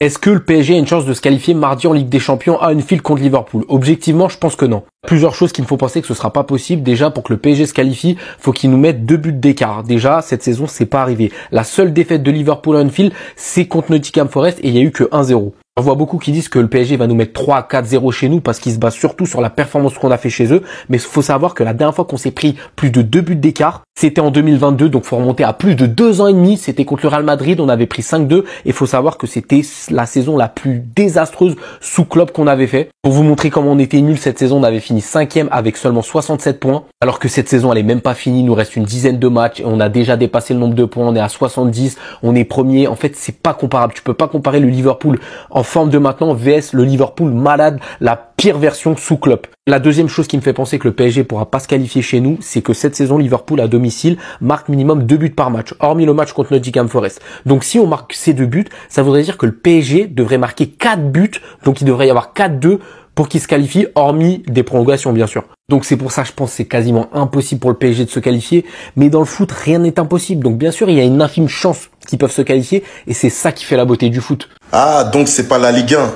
Est-ce que le PSG a une chance de se qualifier mardi en Ligue des Champions à Anfield contre Liverpool? Objectivement, je pense que non. Plusieurs choses qui me font penser que ce sera pas possible. Déjà, pour que le PSG se qualifie, faut qu'ils nous mettent 2 buts d'écart. Déjà, cette saison, c'est pas arrivé. La seule défaite de Liverpool à Anfield, c'est contre Nottingham Forest et il y a eu que 1-0. On voit beaucoup qui disent que le PSG va nous mettre 3-4-0 chez nous parce qu'ils se basent surtout sur la performance qu'on a fait chez eux. Mais il faut savoir que la dernière fois qu'on s'est pris plus de 2 buts d'écart, c'était en 2022. Donc faut remonter à plus de 2 ans et demi. C'était contre le Real Madrid. On avait pris 5-2. Et faut savoir que c'était la saison la plus désastreuse sous Klopp qu'on avait fait. Pour vous montrer comment on était nul cette saison, on avait fini 5e avec seulement 67 points. Alors que cette saison, elle est même pas finie. Il nous reste une dizaine de matchs. Et on a déjà dépassé le nombre de points. On est à 70. On est premier. En fait, c'est pas comparable. Tu peux pas comparer le Liverpool en forme de maintenant vs le Liverpool malade, la pire version sous Klopp. La deuxième chose qui me fait penser que le PSG pourra pas se qualifier chez nous, c'est que cette saison, Liverpool à domicile marque minimum 2 buts par match, hormis le match contre Nottingham Forest. Donc si on marque ces 2 buts, ça voudrait dire que le PSG devrait marquer 4 buts, donc il devrait y avoir 4-2 pour qu'il se qualifie, hormis des prolongations bien sûr. Donc c'est pour ça, je pense que c'est quasiment impossible pour le PSG de se qualifier. Mais dans le foot, rien n'est impossible. Donc bien sûr, il y a une infime chance qu'ils peuvent se qualifier. Et c'est ça qui fait la beauté du foot. Ah, donc c'est pas la Ligue 1.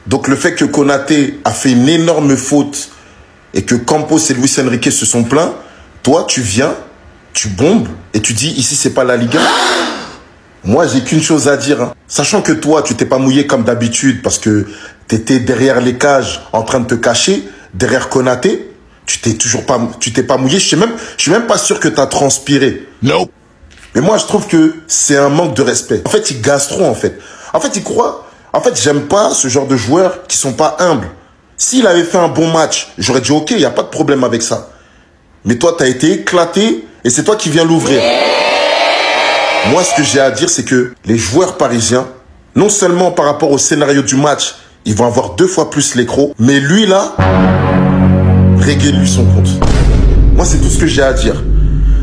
Donc le fait que Konaté a fait une énorme faute et que Campos et Luis Enrique se sont plaints, toi tu viens, tu bombes et tu dis ici c'est pas la Ligue 1. Moi j'ai qu'une chose à dire, hein. Sachant que toi tu t'es pas mouillé comme d'habitude parce que t'étais derrière les cages en train de te cacher, derrière Konaté, tu t'es pas mouillé, je suis même pas sûr que t'as transpiré. Non. Mais moi je trouve que c'est un manque de respect. En fait ils gazent trop en fait. En fait ils croient. En fait, j'aime pas ce genre de joueurs qui sont pas humbles. S'il avait fait un bon match, j'aurais dit ok, il n'y a pas de problème avec ça. Mais toi, tu as été éclaté et c'est toi qui viens l'ouvrir. Moi, ce que j'ai à dire, c'est que les joueurs parisiens, non seulement par rapport au scénario du match, ils vont avoir 2 fois plus l'écro, mais lui là, réglez-lui son compte. Moi, c'est tout ce que j'ai à dire.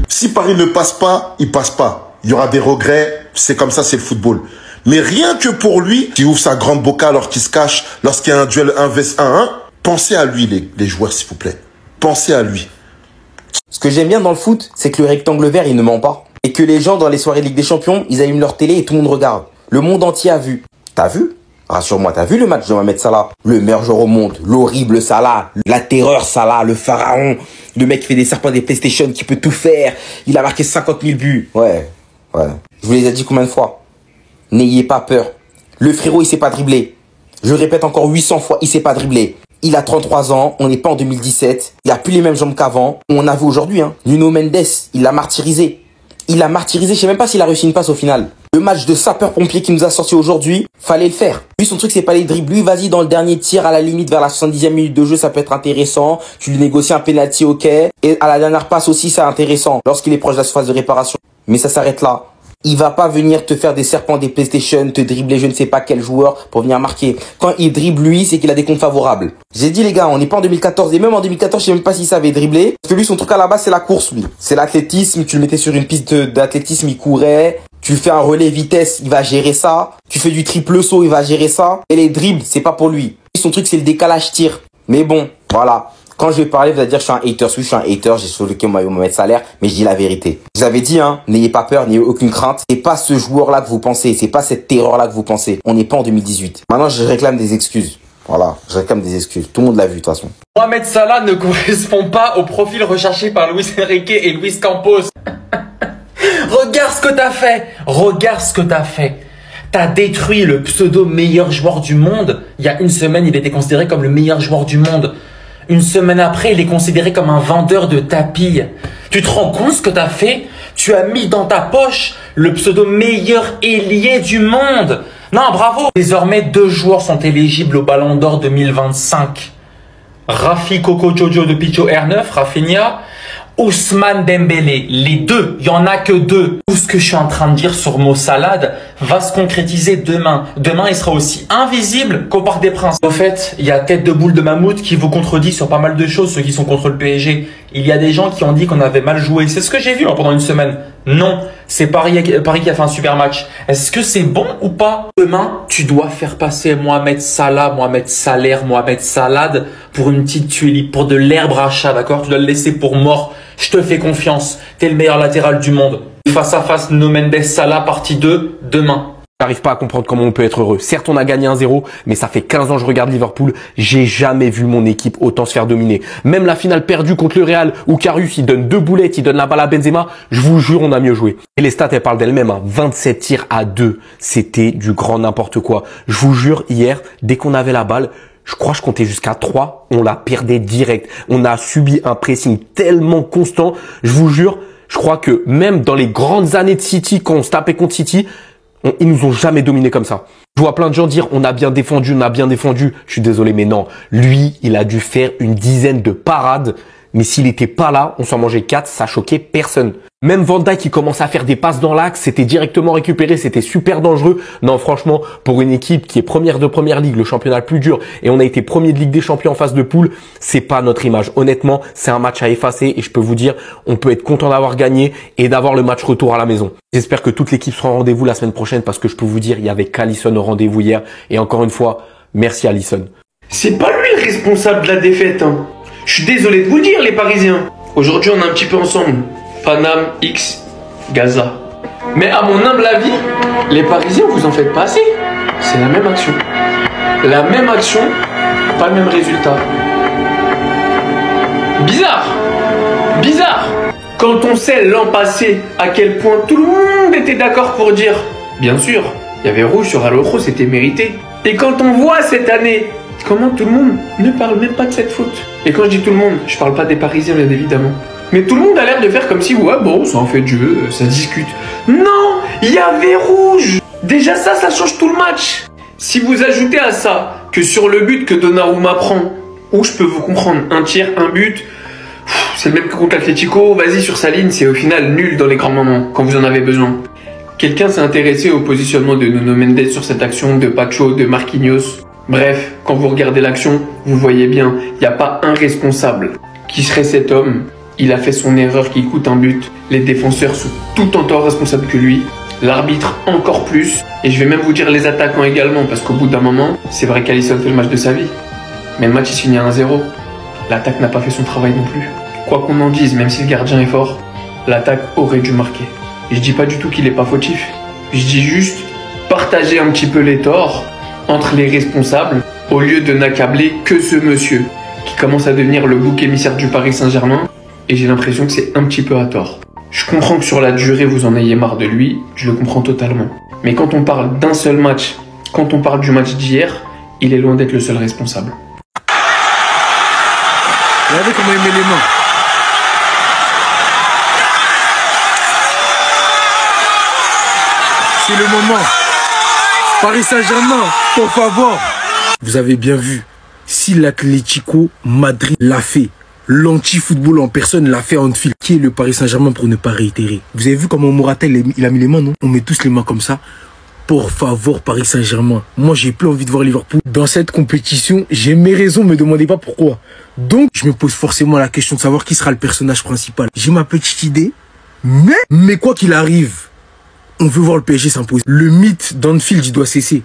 Si Paris ne passe pas, il passe pas. Il y aura des regrets, c'est comme ça, c'est le football. Mais rien que pour lui, qui ouvre sa grande boca alors qu'il se cache, lorsqu'il y a un duel 1 vs 1, pensez à lui, les joueurs, s'il vous plaît. Pensez à lui. Ce que j'aime bien dans le foot, c'est que le rectangle vert, il ne ment pas. Et que les gens, dans les soirées de Ligue des Champions, ils allument leur télé et tout le monde regarde. Le monde entier a vu. T'as vu? Rassure-moi, t'as vu le match de Mohamed Salah? Le meilleur joueur au monde, l'horrible Salah, la terreur Salah, le pharaon, le mec qui fait des serpents des PlayStation, qui peut tout faire. Il a marqué 50 000 buts. Ouais. Je vous les ai dit combien de fois? N'ayez pas peur. Le frérot, il sait pas dribbler. Je le répète encore 800 fois, il sait pas dribbler. Il a 33 ans, on n'est pas en 2017. Il a plus les mêmes jambes qu'avant. On a vu aujourd'hui, hein. Nuno Mendes, il l'a martyrisé. Je sais même pas s'il a réussi une passe au final. Le match de sapeur-pompier qui nous a sorti aujourd'hui, fallait le faire. Lui, son truc, c'est pas les dribbles. Lui, vas-y, dans le dernier tir, à la limite, vers la 70e minute de jeu, ça peut être intéressant. Tu lui négocies un penalty, ok. Et à la dernière passe aussi, c'est intéressant. Lorsqu'il est proche de la surface de réparation. Mais ça s'arrête là. Il va pas venir te faire des serpents des PlayStation, te dribbler je ne sais pas quel joueur pour venir marquer. Quand il dribble lui, c'est qu'il a des comptes favorables. J'ai dit les gars, on n'est pas en 2014 et même en 2014, je sais même pas s'il savait dribbler. Parce que lui, son truc à la base, c'est la course lui. C'est l'athlétisme, tu le mettais sur une piste d'athlétisme, il courait. Tu fais un relais vitesse, il va gérer ça. Tu fais du triple saut, il va gérer ça. Et les dribbles, c'est pas pour lui. Son truc, c'est le décalage tir. Mais bon, voilà. Quand je vais parler, vous allez dire je suis un hater. Oui, je suis un hater, j'ai soloqué Mohamed Salah, mais je dis la vérité. Je vous avais dit, hein, n'ayez pas peur, n'ayez aucune crainte. C'est pas ce joueur-là que vous pensez, c'est pas cette terreur-là que vous pensez. On n'est pas en 2018. Maintenant, je réclame des excuses. Voilà, je réclame des excuses. Tout le monde l'a vu, de toute façon. Mohamed Salah ne correspond pas au profil recherché par Luis Enrique et Luis Campos. Regarde ce que t'as fait. Regarde ce que t'as fait. T'as détruit le pseudo meilleur joueur du monde. Il y a une semaine, il était considéré comme le meilleur joueur du monde. Une semaine après, il est considéré comme un vendeur de tapis. Tu te rends compte ce que tu as fait? Tu as mis dans ta poche le pseudo meilleur ailier du monde. Non, bravo. Désormais, 2 joueurs sont éligibles au Ballon d'Or 2025. Rafi Coco Jojo de Picho R9, Rafinha, Ousmane Dembélé. Les deux, il n'y en a que 2. Tout ce que je suis en train de dire sur Mo Salah va se concrétiser demain. Demain, il sera aussi invisible qu'au Parc des Princes. Au fait, il y a Tête de Boule de Mammouth qui vous contredit sur pas mal de choses, ceux qui sont contre le PSG. Il y a des gens qui ont dit qu'on avait mal joué. C'est ce que j'ai vu pendant une semaine. Non, c'est Paris qui a fait un super match. Est-ce que c'est bon ou pas? Demain, tu dois faire passer Mohamed Salah, Mohamed Salah, Mohamed Salah pour une petite tuile, pour de l'herbe à chat, d'accord? Tu dois le laisser pour mort. Je te fais confiance. T'es le meilleur latéral du monde. Face à face, No Mendes Salah, partie 2, demain. J'arrive pas à comprendre comment on peut être heureux. Certes, on a gagné 1-0, mais ça fait 15 ans que je regarde Liverpool. J'ai jamais vu mon équipe autant se faire dominer. Même la finale perdue contre le Real, où Karius, il donne 2 boulettes, il donne la balle à Benzema. Je vous jure, on a mieux joué. Et les stats, elles parlent d'elles-mêmes, hein. 27 tirs à 2. C'était du grand n'importe quoi. Je vous jure, hier, dès qu'on avait la balle, je crois que je comptais jusqu'à 3. On la perdait direct. On a subi un pressing tellement constant. Je vous jure, je crois que même dans les grandes années de City, quand on se tapait contre City, ils nous ont jamais dominé comme ça. Je vois plein de gens dire on a bien défendu, on a bien défendu. Je suis désolé, mais non. Lui, il a dû faire une dizaine de parades. Mais s'il était pas là, on s'en mangeait 4, ça choquait personne. Même Van Dijk qui commence à faire des passes dans l'axe, c'était directement récupéré, c'était super dangereux. Non, franchement, pour une équipe qui est première de première ligue, le championnat le plus dur, et on a été premier de Ligue des Champions en phase de poule, c'est pas notre image. Honnêtement, c'est un match à effacer et je peux vous dire, on peut être content d'avoir gagné et d'avoir le match retour à la maison. J'espère que toute l'équipe sera au rendez-vous la semaine prochaine parce que je peux vous dire, il y avait qu'Alisson au rendez-vous hier. Et encore une fois, merci Alisson. C'est pas lui le responsable de la défaite, hein. Je suis désolé de vous le dire, les Parisiens. Aujourd'hui, on est un petit peu ensemble. Paname X Gaza. Mais à mon humble avis, les Parisiens, vous en faites pas assez. C'est la même action. La même action, pas le même résultat. Bizarre. Bizarre. Quand on sait l'an passé à quel point tout le monde était d'accord pour dire, bien sûr, il y avait rouge sur Araujo, c'était mérité. Et quand on voit cette année comment tout le monde ne parle même pas de cette faute. Et quand je dis tout le monde, je parle pas des Parisiens bien évidemment. Mais tout le monde a l'air de faire comme si, ouais bon, c'est un fait de jeu, ça se discute. Non, il y avait rouge. Déjà ça change tout le match. Si vous ajoutez à ça que sur le but que Donnarumma prend, où je peux vous comprendre, un tir, un but, c'est le même que contre l'Atlético, vas-y sur sa ligne, c'est au final nul dans les grands moments, quand vous en avez besoin. Quelqu'un s'est intéressé au positionnement de Nuno Mendes sur cette action, de Pacho, de Marquinhos. Bref, quand vous regardez l'action, vous voyez bien, il n'y a pas un responsable. Qui serait cet homme? Il a fait son erreur qui coûte un but. Les défenseurs sont tout autant responsables que lui. L'arbitre encore plus. Et je vais même vous dire les attaquants également, parce qu'au bout d'un moment, c'est vrai qu'Alisson fait le match de sa vie. Mais le match il se finit à 1-0. L'attaque n'a pas fait son travail non plus. Quoi qu'on en dise, même si le gardien est fort, l'attaque aurait dû marquer. Et je dis pas du tout qu'il n'est pas fautif. Je dis juste partager un petit peu les torts entre les responsables, au lieu de n'accabler que ce monsieur, qui commence à devenir le bouc émissaire du Paris Saint-Germain, et j'ai l'impression que c'est un petit peu à tort. Je comprends que sur la durée vous en ayez marre de lui, je le comprends totalement. Mais quand on parle d'un seul match, quand on parle du match d'hier, il est loin d'être le seul responsable. Regardez comment il met les mains. C'est le moment. Paris Saint-Germain, por favor. Vous avez bien vu, si l'Atlético Madrid l'a fait, l'anti-football en personne l'a fait à Anfield. Qui est le Paris Saint-Germain pour ne pas réitérer? Vous avez vu comment Morata il a mis les mains, non? On met tous les mains comme ça. Por favor, Paris Saint-Germain. Moi, j'ai plus envie de voir Liverpool dans cette compétition. J'ai mes raisons, me demandez pas pourquoi. Donc, je me pose forcément la question de savoir qui sera le personnage principal. J'ai ma petite idée, mais quoi qu'il arrive, on veut voir le PSG s'imposer. Le mythe d'Anfield, il doit cesser.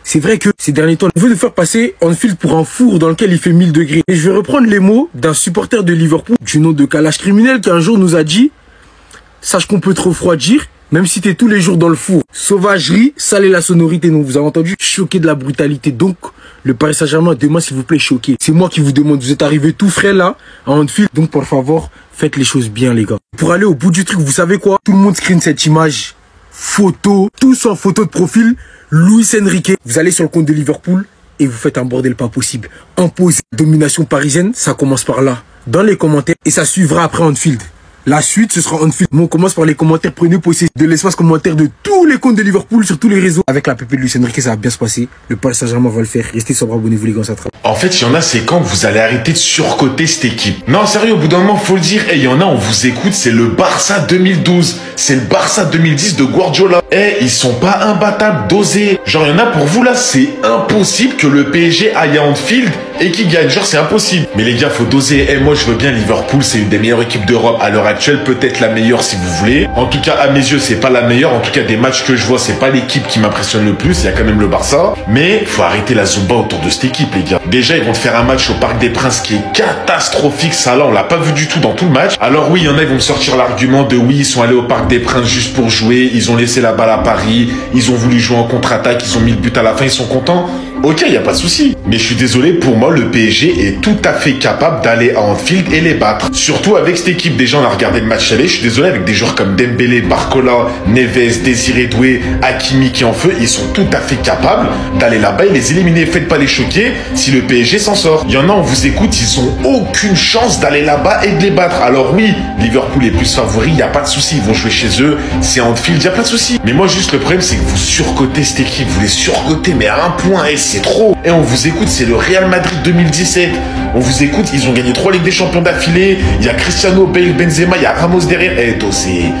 C'est vrai que ces derniers temps, on veut nous faire passer Anfield pour un four dans lequel il fait 1000 degrés. Et je vais reprendre les mots d'un supporter de Liverpool, du nom de Kalash Criminel, qui un jour nous a dit « Sache qu'on peut te refroidir, même si t'es tous les jours dans le four. Sauvagerie, saler la sonorité. » Donc vous avez entendu, choqué de la brutalité. Donc, le Paris Saint-Germain, demain, s'il vous plaît, choqué. C'est moi qui vous demande, vous êtes arrivés tout frais là, à Anfield. Donc, pour favor, faites les choses bien, les gars. Pour aller au bout du truc, vous savez quoi? Tout le monde screen cette image. Photo, tous en photo de profil, Luis Enrique. Vous allez sur le compte de Liverpool et vous faites un bordel pas possible. Imposer domination parisienne, ça commence par là, dans les commentaires, et ça suivra après Anfield. La suite, ce sera Anfield. Mais on commence par les commentaires. Prenez possession de l'espace commentaire de tous les comptes de Liverpool sur tous les réseaux. Avec la PP de Luis Enrique, ça va bien se passer. Le Paris Saint-Germain va le faire. Restez sobre, abonnez-vous les gars, ça travaille. En fait, il y en a, c'est quand vous allez arrêter de surcoter cette équipe. Non, sérieux, au bout d'un moment, faut le dire. Et il y en a, on vous écoute, c'est le Barça 2012. C'est le Barça 2010 de Guardiola. Ils sont pas imbattables, dosés. Genre, il y en a pour vous là, c'est impossible que le PSG aille à Anfield et qui gagne. Genre, c'est impossible. Mais les gars, faut doser. Et moi, je veux bien Liverpool. C'est une des meilleures équipes d'Europe à l'heure actuelle. Peut-être la meilleure si vous voulez. En tout cas, à mes yeux, c'est pas la meilleure. En tout cas, des matchs que je vois, c'est pas l'équipe qui m'impressionne le plus. Il y a quand même le Barça. Mais faut arrêter la zumba autour de cette équipe, les gars. Déjà, ils vont te faire un match au Parc des Princes qui est catastrophique. Ça, là, on l'a pas vu du tout dans tout le match. Alors oui, il y en a, ils vont me sortir l'argument de oui, ils sont allés au Parc des Princes juste pour jouer. Ils ont laissé la balle à Paris. Ils ont voulu jouer en contre-attaque. Ils ont mis le but à la fin. Ils sont contents. Ok, il n'y a pas de souci. Mais je suis désolé, pour moi, le PSG est tout à fait capable d'aller à Anfield et les battre. Surtout avec cette équipe. Déjà, on a regardé le match aller. Je suis désolé, avec des joueurs comme Dembélé, Barcola, Neves, Désiré Doué, Hakimi qui est en feu, ils sont tout à fait capables d'aller là-bas et les éliminer. Faites pas les choquer si le PSG s'en sort. Il y en a, on vous écoute, ils ont aucune chance d'aller là-bas et de les battre. Alors oui, Liverpool est plus favori, il n'y a pas de souci. Ils vont jouer chez eux, c'est Anfield, il n'y a pas de souci. Mais moi, juste le problème, c'est que vous surcotez cette équipe. Vous les surcotez, mais à un point, et c'est trop. Et on vous écoute, c'est le Real Madrid 2017. On vous écoute, ils ont gagné 3 Ligues des Champions d'affilée. Il y a Cristiano, Bale, Benzema, il y a Ramos derrière. Eh, dosez.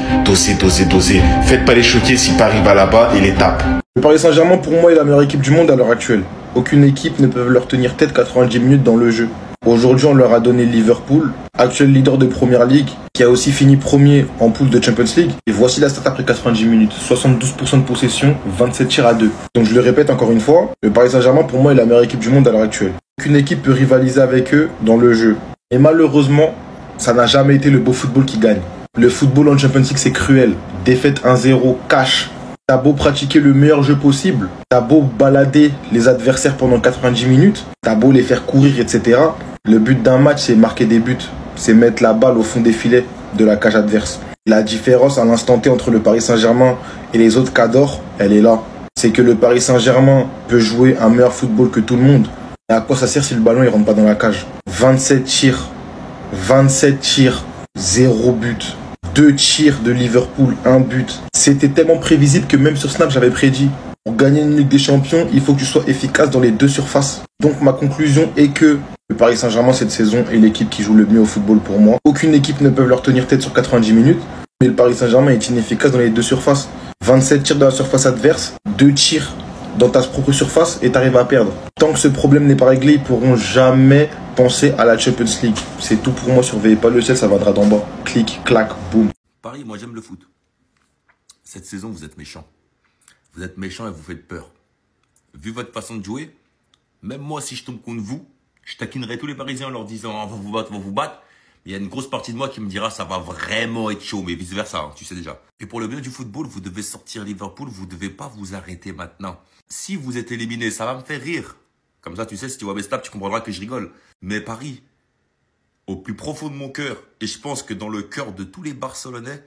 Faites pas les choquer si Paris va là-bas et les tape. Le Paris Saint-Germain, pour moi, est la meilleure équipe du monde à l'heure actuelle. Aucune équipe ne peut leur tenir tête 90 minutes dans le jeu. Aujourd'hui, on leur a donné Liverpool, actuel leader de Première Ligue, qui a aussi fini premier en poule de Champions League. Et voici la stat après 90 minutes. 72% de possession, 27 tirs à 2. Donc je le répète encore une fois, le Paris Saint-Germain, pour moi, est la meilleure équipe du monde à l'heure actuelle. Aucune équipe peut rivaliser avec eux dans le jeu. Et malheureusement, ça n'a jamais été le beau football qui gagne. Le football en Champions League, c'est cruel. Défaite 1-0, cash. T'as beau pratiquer le meilleur jeu possible, t'as beau balader les adversaires pendant 90 minutes, t'as beau les faire courir, etc. Le but d'un match, c'est marquer des buts. C'est mettre la balle au fond des filets de la cage adverse. La différence à l'instant T entre le Paris Saint-Germain et les autres cadors, elle est là. C'est que le Paris Saint-Germain peut jouer un meilleur football que tout le monde. Et à quoi ça sert si le ballon il rentre pas dans la cage? 27 tirs, 0 but. 2 tirs de Liverpool, 1 but. C'était tellement prévisible que même sur Snap, j'avais prédit. Pour gagner une Ligue des Champions, il faut que tu sois efficace dans les deux surfaces. Donc ma conclusion est que le Paris Saint-Germain cette saison est l'équipe qui joue le mieux au football pour moi. Aucune équipe ne peut leur tenir tête sur 90 minutes. Mais le Paris Saint-Germain est inefficace dans les deux surfaces. 27 tirs dans la surface adverse, 2 tirs dans ta propre surface et t'arrives à perdre. Tant que ce problème n'est pas réglé, ils pourront jamais penser à la Champions League. C'est tout pour moi, surveillez pas le ciel, ça viendra d'en bas. Clic, clac, boum. Paris, moi j'aime le foot. Cette saison, vous êtes méchants. Vous êtes méchants et vous faites peur. Vu votre façon de jouer, même moi, si je tombe contre vous, je taquinerai tous les Parisiens en leur disant on va vous battre, on va vous battre. Il y a une grosse partie de moi qui me dira ça va vraiment être chaud, mais vice versa, hein, tu sais déjà. Et pour le bien du football, vous devez sortir Liverpool, vous devez pas vous arrêter maintenant. Si vous êtes éliminé, ça va me faire rire. Comme ça, tu sais, si tu vois mes snaps, tu comprendras que je rigole. Mais Paris, au plus profond de mon cœur, et je pense que dans le cœur de tous les Barcelonais,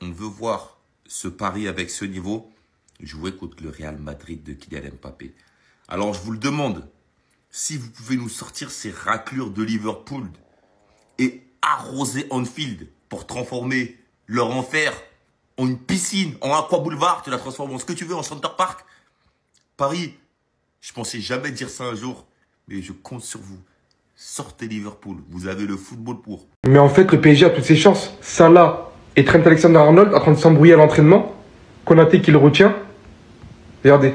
on veut voir ce Paris avec ce niveau jouer contre le Real Madrid de Kylian Mbappé. Alors, je vous le demande, si vous pouvez nous sortir ces raclures de Liverpool et arroser Anfield pour transformer leur enfer en une piscine, en aqua boulevard, tu la transformes en ce que tu veux, en Center Park. Paris, je pensais jamais dire ça un jour, mais je compte sur vous. Sortez Liverpool, vous avez le football pour. Mais en fait, le PSG a toutes ses chances. Salah et Trent Alexander-Arnold en train de s'embrouiller à l'entraînement. Konaté qui le retient. Regardez.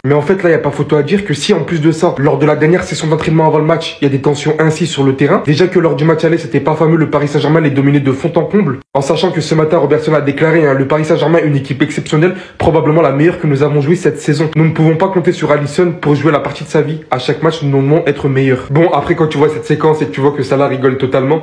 Mais en fait, là, il n'y a pas photo à dire que si, en plus de ça, lors de la dernière session d'entraînement avant le match, il y a des tensions ainsi sur le terrain, déjà que lors du match aller, c'était pas fameux, le Paris Saint-Germain les dominait de fond en comble, en sachant que ce matin, Robertson a déclaré, le Paris Saint-Germain est une équipe exceptionnelle, probablement la meilleure que nous avons jouée cette saison. Nous ne pouvons pas compter sur Alisson pour jouer la partie de sa vie. À chaque match, nous devons être meilleurs. Bon, après, quand tu vois cette séquence et que tu vois que Salah rigole totalement,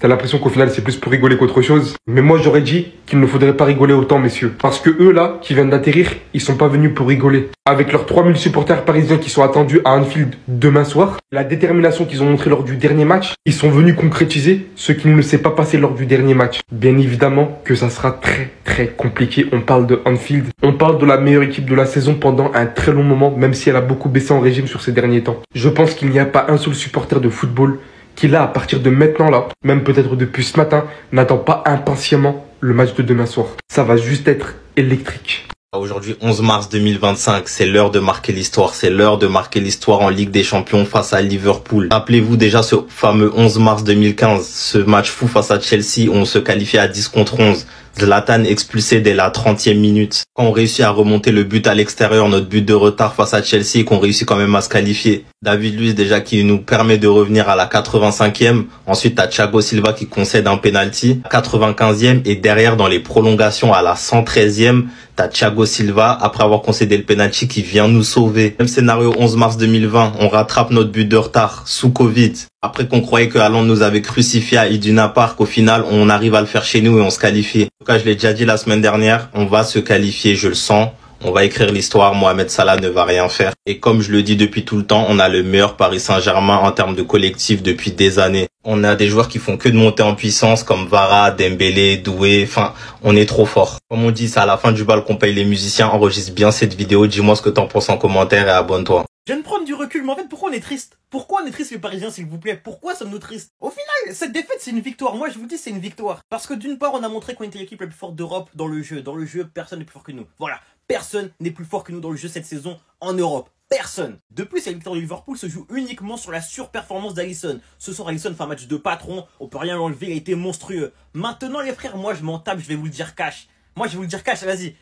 t'as l'impression qu'au final, c'est plus pour rigoler qu'autre chose. Mais moi, j'aurais dit qu'il ne faudrait pas rigoler autant, messieurs. Parce que eux, là, qui viennent d'atterrir, ils sont pas venus pour rigoler. Avec leurs 3000 supporters parisiens qui sont attendus à Anfield demain soir, la détermination qu'ils ont montrée lors du dernier match, ils sont venus concrétiser ce qu'il ne s'est pas passé lors du dernier match. Bien évidemment que ça sera très compliqué. On parle de Anfield. On parle de la meilleure équipe de la saison pendant un très long moment, même si elle a beaucoup baissé en régime sur ces derniers temps. Je pense qu'il n'y a pas un seul supporter de football qui là, à partir de maintenant là, même peut-être depuis ce matin, n'attend pas impatiemment le match de demain soir. Ça va juste être électrique. Aujourd'hui, 11 mars 2025, c'est l'heure de marquer l'histoire. C'est l'heure de marquer l'histoire en Ligue des Champions face à Liverpool. Rappelez-vous déjà ce fameux 11 mars 2015, ce match fou face à Chelsea où on se qualifiait à 10 contre 11. Zlatan expulsé dès la 30e minute. Quand on réussit à remonter le but à l'extérieur, notre but de retard face à Chelsea, et qu'on réussit quand même à se qualifier. David Luiz déjà qui nous permet de revenir à la 85e. Ensuite, t'as Thiago Silva qui concède un penalty. 95e et derrière dans les prolongations à la 113e, t'as Thiago Silva après avoir concédé le penalty qui vient nous sauver. Même scénario 11 mars 2020, on rattrape notre but de retard sous Covid. Après qu'on croyait que Haaland nous avait crucifié à Iduna Park, au final, on arrive à le faire chez nous et on se qualifie. En tout cas, je l'ai déjà dit la semaine dernière, on va se qualifier, je le sens. On va écrire l'histoire, Mohamed Salah ne va rien faire. Et comme je le dis depuis tout le temps, on a le meilleur Paris Saint-Germain en termes de collectif depuis des années. On a des joueurs qui font que de monter en puissance comme Vara, Dembélé, Doué, enfin, on est trop fort. Comme on dit, c'est à la fin du bal qu'on paye les musiciens. Enregistre bien cette vidéo, dis-moi ce que t'en penses en commentaire et abonne-toi. Je viens de prendre du recul, mais en fait, pourquoi on est triste? Pourquoi on est triste les Parisiens, s'il vous plaît? Pourquoi sommes-nous tristes? Au final, cette défaite, c'est une victoire. Moi, je vous dis, c'est une victoire. Parce que d'une part, on a montré qu'on était l'équipe la plus forte d'Europe dans le jeu. Dans le jeu, personne n'est plus fort que nous. Voilà. Personne n'est plus fort que nous dans le jeu cette saison en Europe. Personne. De plus, la victoire de Liverpool se joue uniquement sur la surperformance d'Alisson. Ce soir, Alisson fait un match de patron. On peut rien l'enlever, il a été monstrueux. Maintenant, les frères, moi, je m'en tape, je vais vous le dire cash. Moi, je vais vous le dire cash, vas-y.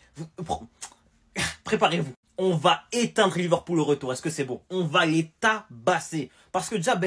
Préparez-vous. On va éteindre Liverpool au retour. Est-ce que c'est bon? On va les tabasser. Parce que déjà,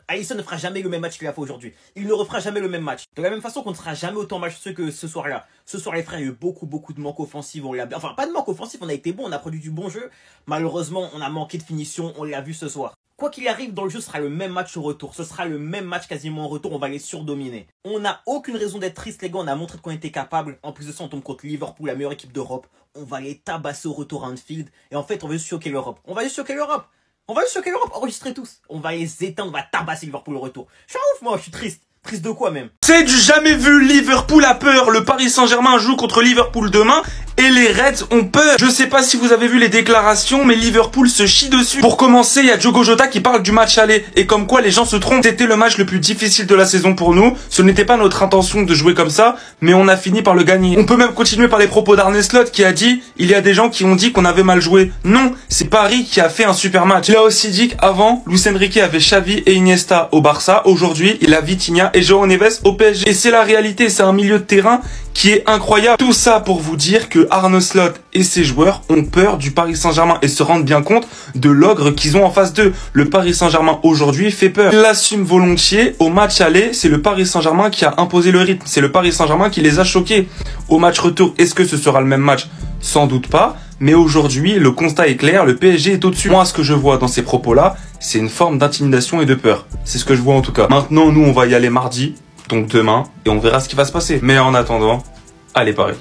Alisson ne fera jamais le même match qu'il a fait aujourd'hui. Il ne refera jamais le même match. De la même façon qu'on ne sera jamais autant match que ce soir-là. Ce soir, les frères, il y a eu beaucoup de manques offensifs. Enfin, pas de manque offensif, on a été bon, on a produit du bon jeu. Malheureusement, on a manqué de finition, on l'a vu ce soir. Quoi qu'il arrive, dans le jeu, ce sera le même match au retour. Ce sera le même match quasiment au retour. On va les surdominer. On n'a aucune raison d'être triste, les gars. On a montré qu'on était capable. En plus de ça, on tombe contre Liverpool, la meilleure équipe d'Europe. On va les tabasser au retour à Anfield. Et en fait, on va juste choquer l'Europe. On va juste choquer l'Europe. On va juste choquer l'Europe. Enregistrez tous. On va les éteindre. On va tabasser Liverpool au retour. Je suis ouf, moi. Je suis triste. Triste de quoi, même? C'est du jamais vu. Liverpool a peur. Le Paris Saint-Germain joue contre Liverpool demain. Et les Reds ont peur. Je sais pas si vous avez vu les déclarations, mais Liverpool se chie dessus. Pour commencer, il y a Diogo Jota qui parle du match aller. Et comme quoi les gens se trompent. C'était le match le plus difficile de la saison pour nous. Ce n'était pas notre intention de jouer comme ça, mais on a fini par le gagner. On peut même continuer par les propos d'Arne Slot qui a dit « Il y a des gens qui ont dit qu'on avait mal joué. » Non, c'est Paris qui a fait un super match. Il a aussi dit qu'avant, Luis Enrique avait Xavi et Iniesta au Barça. Aujourd'hui, il a Vitinha et João Neves au PSG. Et c'est la réalité, c'est un milieu de terrain qui est incroyable. Tout ça pour vous dire que Arne Slot et ses joueurs ont peur du Paris Saint-Germain et se rendent bien compte de l'ogre qu'ils ont en face d'eux. Le Paris Saint-Germain aujourd'hui fait peur. Ils l'assument volontiers. Au match aller, c'est le Paris Saint-Germain qui a imposé le rythme. C'est le Paris Saint-Germain qui les a choqués. Au match retour, est-ce que ce sera le même match? Sans doute pas. Mais aujourd'hui, le constat est clair, le PSG est au-dessus. Moi, ce que je vois dans ces propos-là, c'est une forme d'intimidation et de peur. C'est ce que je vois en tout cas. Maintenant, nous, on va y aller mardi. Donc demain, et on verra ce qui va se passer. Mais en attendant, allez Paris.